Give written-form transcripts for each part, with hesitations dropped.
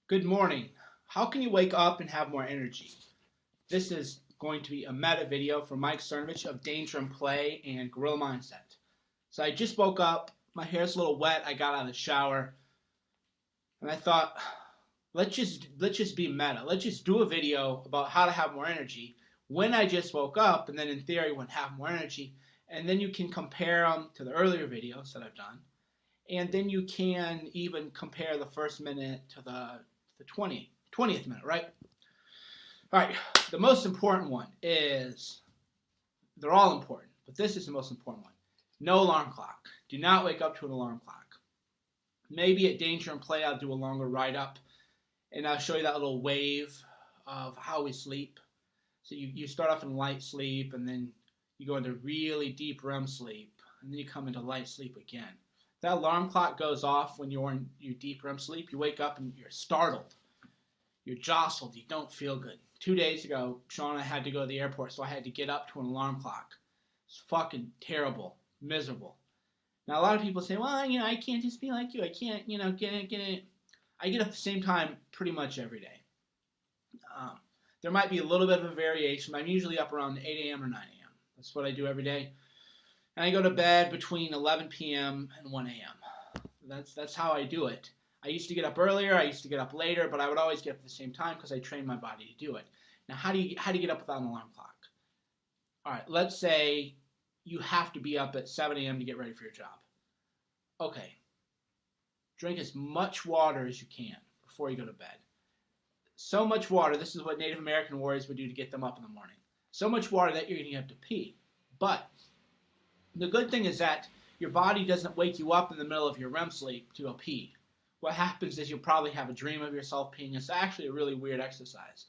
Good morning. How can you wake up and have more energy? This is going to be a meta video from Mike Cernovich of Danger and Play and Gorilla Mindset. So I just woke up. My hair's a little wet. I got out of the shower. And I thought, let's just be meta. Let's just do a video about how to have more energy when I just woke up, and then in theory would have more energy. And then you can compare them to the earlier videos that I've done. And then you can even compare the first minute to the 20th minute, right? All right, the most important one is, they're all important, but this is the most important one. No alarm clock. Do not wake up to an alarm clock. Maybe at Danger and Play I'll do a longer write-up, and I'll show you that little wave of how we sleep. So you start off in light sleep, and then you go into really deep REM sleep, and then you come into light sleep again. That alarm clock goes off when you're in your deep REM sleep. You wake up and you're startled. You're jostled. You don't feel good. 2 days ago, Sean and I had to go to the airport, so I had to get up to an alarm clock. It's fucking terrible. Miserable. Now, a lot of people say, well, I can't just be like you. I can't, get it. I get up at the same time pretty much every day. There might be a little bit of a variation, but I'm usually up around 8 a.m. or 9 a.m. That's what I do every day. And I go to bed between 11 p.m. and 1 a.m. That's how I do it. I used to get up earlier. I used to get up later, but I would always get up at the same time because I trained my body to do it. Now, how do you get up without an alarm clock? All right, let's say you have to be up at 7 a.m. to get ready for your job. Okay. Drink as much water as you can before you go to bed. So much water. This is what Native American warriors would do to get them up in the morning. So much water that you're going to have to pee. But the good thing is that your body doesn't wake you up in the middle of your REM sleep to go pee. What happens is you'll probably have a dream of yourself peeing. It's actually a really weird exercise.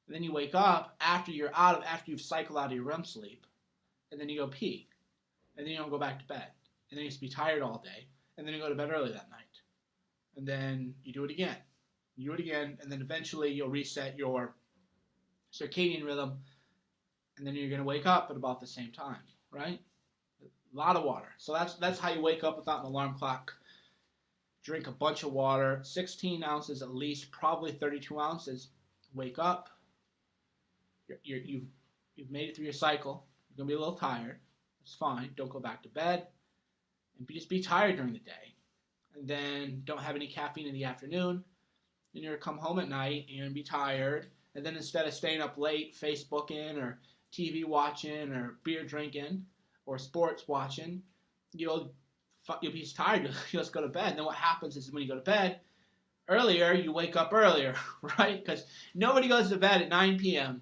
And then you wake up after you've cycled out of your REM sleep, and then you go pee. And then you don't go back to bed. And then you just be tired all day. And then you go to bed early that night. And then you do it again. You do it again, and then eventually you'll reset your circadian rhythm, and then you're going to wake up at about the same time, right? A lot of water. So that's how you wake up without an alarm clock. Drink a bunch of water, 16 ounces at least, probably 32 ounces. Wake up. You've made it through your cycle. You're going to be a little tired. It's fine. Don't go back to bed. And just be tired during the day. And then don't have any caffeine in the afternoon. And you're going to come home at night and be tired. And then instead of staying up late, Facebooking or TV watching or beer drinking or sports watching, you'll be tired. You'll just go to bed. And then what happens is when you go to bed earlier, you wake up earlier, right? Because nobody goes to bed at 9 p.m.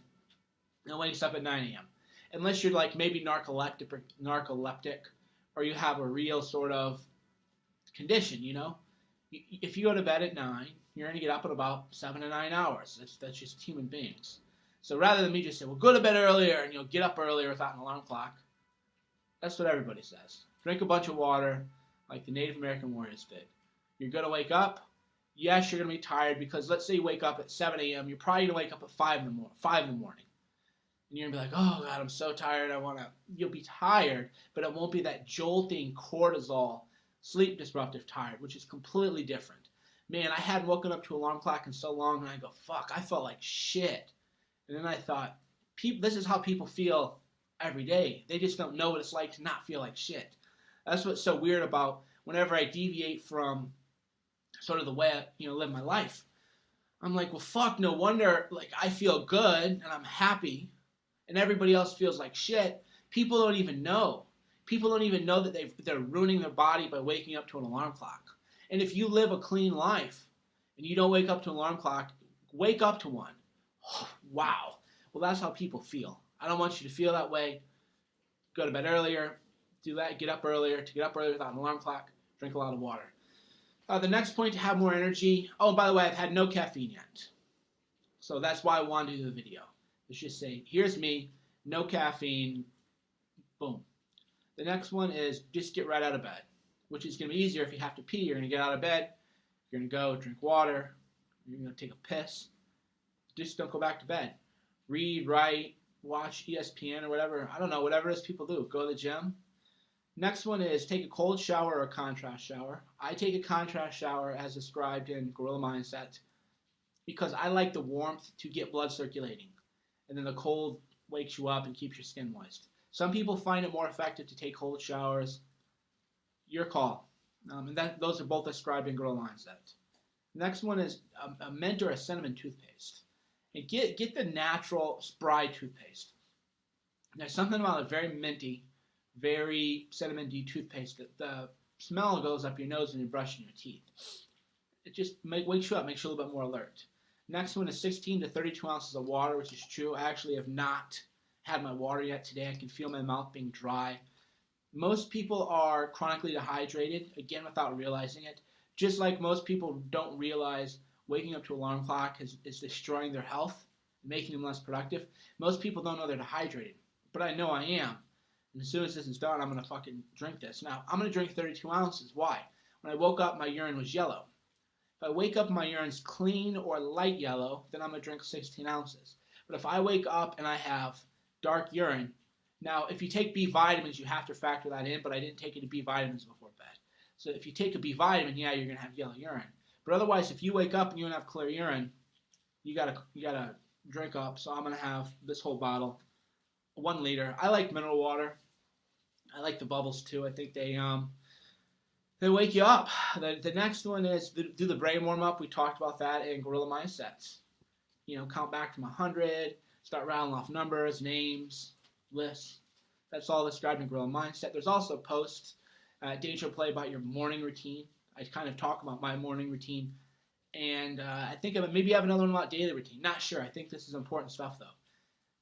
and wakes up at 9 a.m. Unless you're like maybe narcoleptic or you have a real sort of condition, If you go to bed at 9, you're going to get up in about 7 to 9 hours. That's just human beings. So rather than me just say, well, go to bed earlier and you'll get up earlier without an alarm clock, that's what everybody says. Drink a bunch of water like the Native American warriors did. You're going to wake up. Yes, you're going to be tired because let's say you wake up at 7 a.m. You're probably going to wake up at 5 in the morning. And you're going to be like, oh, God, I'm so tired. You'll be tired, but it won't be that jolting cortisol, sleep disruptive tired, which is completely different. Man, I hadn't woken up to an alarm clock in so long, and I go, fuck, I felt like shit. And then I thought, this is how people feel every day. They just don't know what it's like to not feel like shit. That's what's so weird about whenever I deviate from sort of the way I live my life. I'm like, well, fuck, no wonder I feel good and I'm happy and everybody else feels like shit. People don't even know. People don't even know that they're ruining their body by waking up to an alarm clock. And if you live a clean life and you don't wake up to an alarm clock, wake up to one. Oh, wow. Well, that's how people feel. I don't want you to feel that way. Go to bed earlier. Do that. Get up earlier. To get up earlier without an alarm clock, drink a lot of water. The next point, to have more energy. Oh, by the way, I've had no caffeine yet. So that's why I wanted to do the video. Let's just say, here's me, no caffeine, boom. The next one is just get right out of bed, which is going to be easier if you have to pee. You're going to get out of bed. You're going to go drink water. You're going to take a piss. Just don't go back to bed. Read, write, watch ESPN or whatever. I don't know, whatever it is people do. Go to the gym. Next one is take a cold shower or a contrast shower. I take a contrast shower as described in Gorilla Mindset. because I like the warmth to get blood circulating, and then the cold wakes you up and keeps your skin moist. Some people find it more effective to take cold showers. Your call. Those are both described in Gorilla Mindset. Next one is a mint or a cinnamon toothpaste. And get the natural spry toothpaste. There's something about a very minty, very cinnamon-y toothpaste that the smell goes up your nose when you're brushing your teeth. It just wakes you up, makes you a little bit more alert. Next one is 16 to 32 ounces of water, which is true. I actually have not had my water yet today. I can feel my mouth being dry. Most people are chronically dehydrated, again, without realizing it. Just like most people don't realize waking up to an alarm clock is destroying their health, making them less productive. Most people don't know they're dehydrated, but I know I am. And as soon as this is done, I'm going to fucking drink this. Now, I'm going to drink 32 ounces. Why? When I woke up, my urine was yellow. If I wake up and my urine's clean or light yellow, then I'm going to drink 16 ounces. But if I wake up and I have dark urine, now if you take B vitamins, you have to factor that in, but I didn't take any B vitamins before bed. So if you take a B vitamin, yeah, you're going to have yellow urine. But otherwise, if you wake up and you don't have clear urine, you gotta drink up. So I'm going to have this whole bottle, 1 liter. I like mineral water. I like the bubbles too. I think they wake you up. The next one is do the brain warm up. We talked about that in Gorilla Mindsets. Count back from 100. Start rattling off numbers, names, lists. That's all described in Gorilla Mindset. There's also a post, Danger Play, about your morning routine. I kind of talk about my morning routine. And I think maybe I have another one about daily routine. Not sure. I think this is important stuff, though.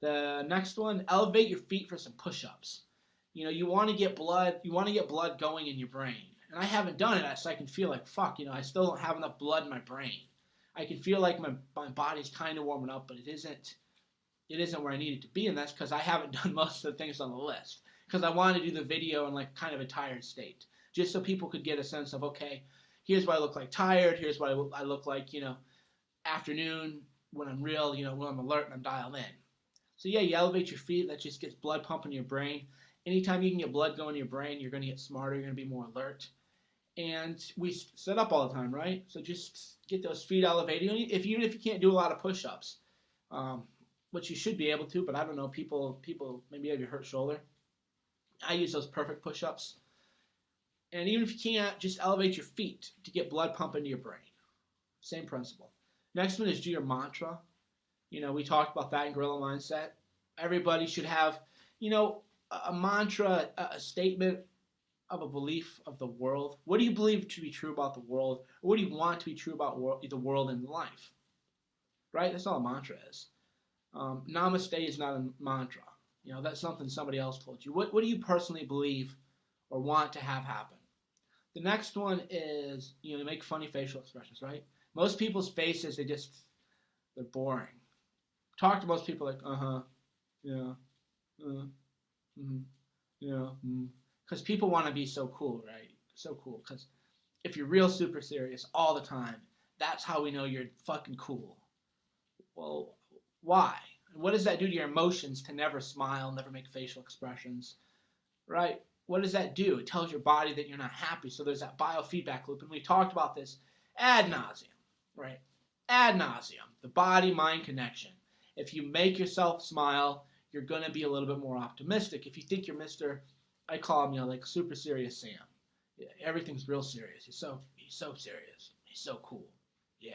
The next one, elevate your feet for some push-ups. You want to get blood going in your brain. And I haven't done it, so I can feel like, fuck, I still don't have enough blood in my brain. I can feel like my body's kind of warming up, but it isn't where I need it to be, and that's because I haven't done most of the things on the list. Because I wanted to do the video in like kind of a tired state, just so people could get a sense of, okay, here's what I look like tired, here's what I look like, afternoon when I'm real, when I'm alert and I'm dialed in. So yeah, you elevate your feet, that just gets blood pumping in your brain. Anytime you can get blood going in your brain, you're going to get smarter, you're going to be more alert. And we sit up all the time, right? So just get those feet elevated. Even if you can't do a lot of push-ups, which you should be able to, but I don't know, people maybe have your hurt shoulder. I use those perfect push-ups. And even if you can't, just elevate your feet to get blood pumping into your brain. Same principle. Next one is do your mantra. We talked about that in Gorilla Mindset. Everybody should have, a mantra, a statement of a belief of the world. What do you believe to be true about the world? Or what do you want to be true about the world and life? Right? That's all a mantra is. Namaste is not a mantra. That's something somebody else told you. What do you personally believe or want to have happen? The next one is, make funny facial expressions, right? Most people's faces, they're boring. Talk to most people like, yeah, yeah, because people want to be so cool, right? So cool. Because if you're real super serious all the time, that's how we know you're fucking cool. Well, why? What does that do to your emotions to never smile, never make facial expressions, right? What does that do? It tells your body that you're not happy. So there's that biofeedback loop. And we talked about this ad nauseum, right? Ad nauseum, the body-mind connection. If you make yourself smile, you're going to be a little bit more optimistic. If you think you're I call him, like super serious Sam. Yeah, everything's real serious. He's so serious. He's so cool. Yeah.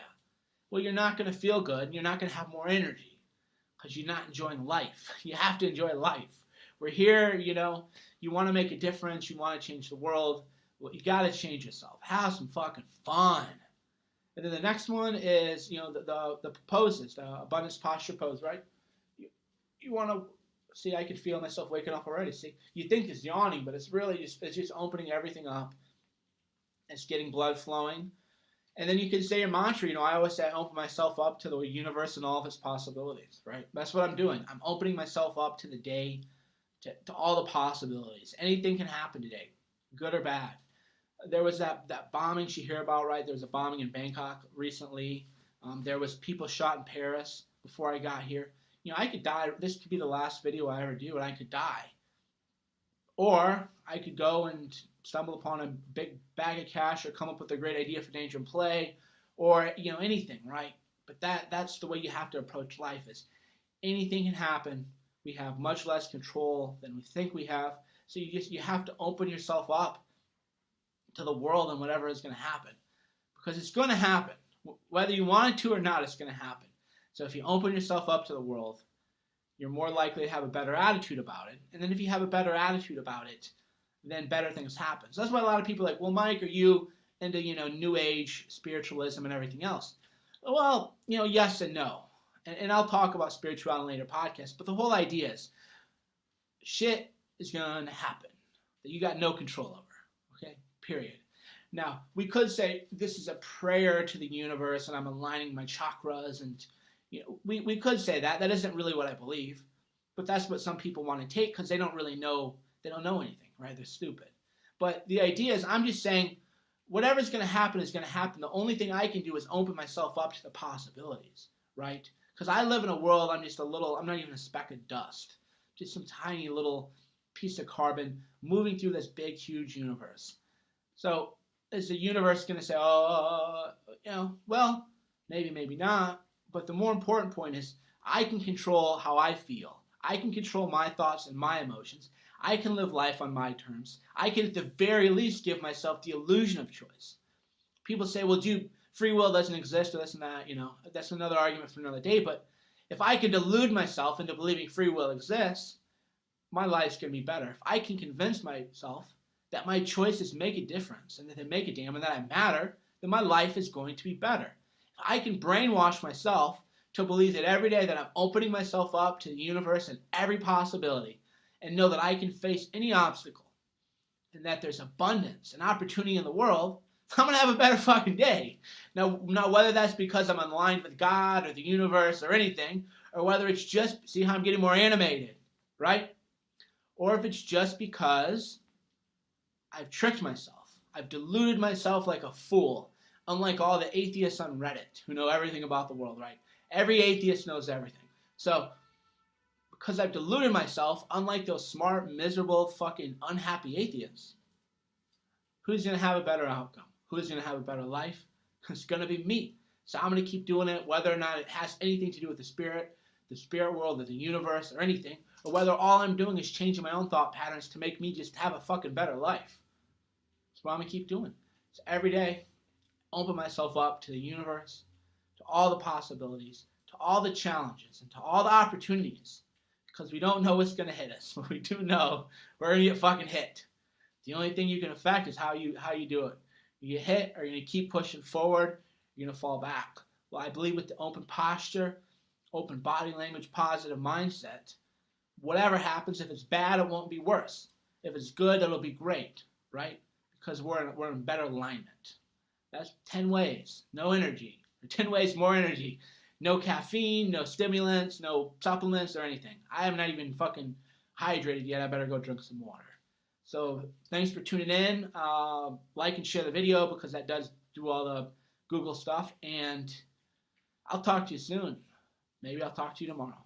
Well, you're not going to feel good, and you're not going to have more energy because you're not enjoying life. You have to enjoy life. We're here, you want to make a difference. You want to change the world. Well, you got to change yourself. Have some fucking fun. And then the next one is, the poses, the abundance posture pose, right? You want to see, I could feel myself waking up already. See, you think it's yawning, but it's really just opening everything up. It's getting blood flowing. And then you can say your mantra, I always say I open myself up to the universe and all of its possibilities, right? That's what I'm doing. I'm opening myself up to the day, to all the possibilities. Anything can happen today, good or bad. There was that bombing you hear about, right? There was a bombing in Bangkok recently. There was people shot in Paris before I got here. I could die. This could be the last video I ever do, and I could die. Or I could go and stumble upon a big bag of cash or come up with a great idea for Danger and Play or, anything, right? But that's the way you have to approach life is anything can happen. We have much less control than we think we have. So you have to open yourself up to the world and whatever is going to happen. Because it's going to happen. Whether you want it to or not, it's going to happen. So if you open yourself up to the world, you're more likely to have a better attitude about it. And then if you have a better attitude about it, then better things happen. So that's why a lot of people are like, well, Mike, are you into, New Age, spiritualism, and everything else? Well, yes and no. And I'll talk about spirituality in later podcasts. But the whole idea is shit is going to happen that you got no control over. Okay? Period. Now, we could say this is a prayer to the universe and I'm aligning my chakras and, we could say that. That isn't really what I believe. But that's what some people want to take because they don't really know. They don't know anything, right? They're stupid. But the idea is I'm just saying whatever's going to happen is going to happen. The only thing I can do is open myself up to the possibilities, right? Because I live in a world, I'm not even a speck of dust. Just some tiny little piece of carbon moving through this big, huge universe. So is the universe going to say, well, maybe, maybe not. But the more important point is I can control how I feel. I can control my thoughts and my emotions. I can live life on my terms. I can at the very least give myself the illusion of choice. People say, well, free will doesn't exist or this and that. That's another argument for another day. But if I can delude myself into believing free will exists, my life's going to be better. If I can convince myself that my choices make a difference and that they make a damn and that I matter, then my life is going to be better. If I can brainwash myself to believe that every day that I'm opening myself up to the universe and every possibility and know that I can face any obstacle and that there's abundance and opportunity in the world, I'm going to have a better fucking day. Now, whether that's because I'm aligned with God or the universe or anything, or whether it's just, see how I'm getting more animated, right? Or if it's just because I've tricked myself. I've deluded myself like a fool, unlike all the atheists on Reddit who know everything about the world, right? Every atheist knows everything. So, because I've deluded myself, unlike those smart, miserable, fucking unhappy atheists, who's going to have a better outcome? Who's going to have a better life? It's going to be me. So I'm going to keep doing it, whether or not it has anything to do with the spirit world, or the universe, or anything, or whether all I'm doing is changing my own thought patterns to make me just have a fucking better life. That's what I'm going to keep doing. So every day, open myself up to the universe, to all the possibilities, to all the challenges, and to all the opportunities. Because we don't know what's going to hit us. But we do know we're going to get fucking hit. The only thing you can affect is how you do it. You get hit, or you're going to keep pushing forward, you're going to fall back. Well, I believe with the open posture, open body language, positive mindset, whatever happens, if it's bad, it won't be worse. If it's good, it'll be great, right? Because we're in better alignment. That's 10 ways, no energy. Or 10 ways more energy. No caffeine, no stimulants, no supplements or anything. I am not even fucking hydrated yet. I better go drink some water. So thanks for tuning in. Like and share the video because that does do all the Google stuff. And I'll talk to you soon. Maybe I'll talk to you tomorrow.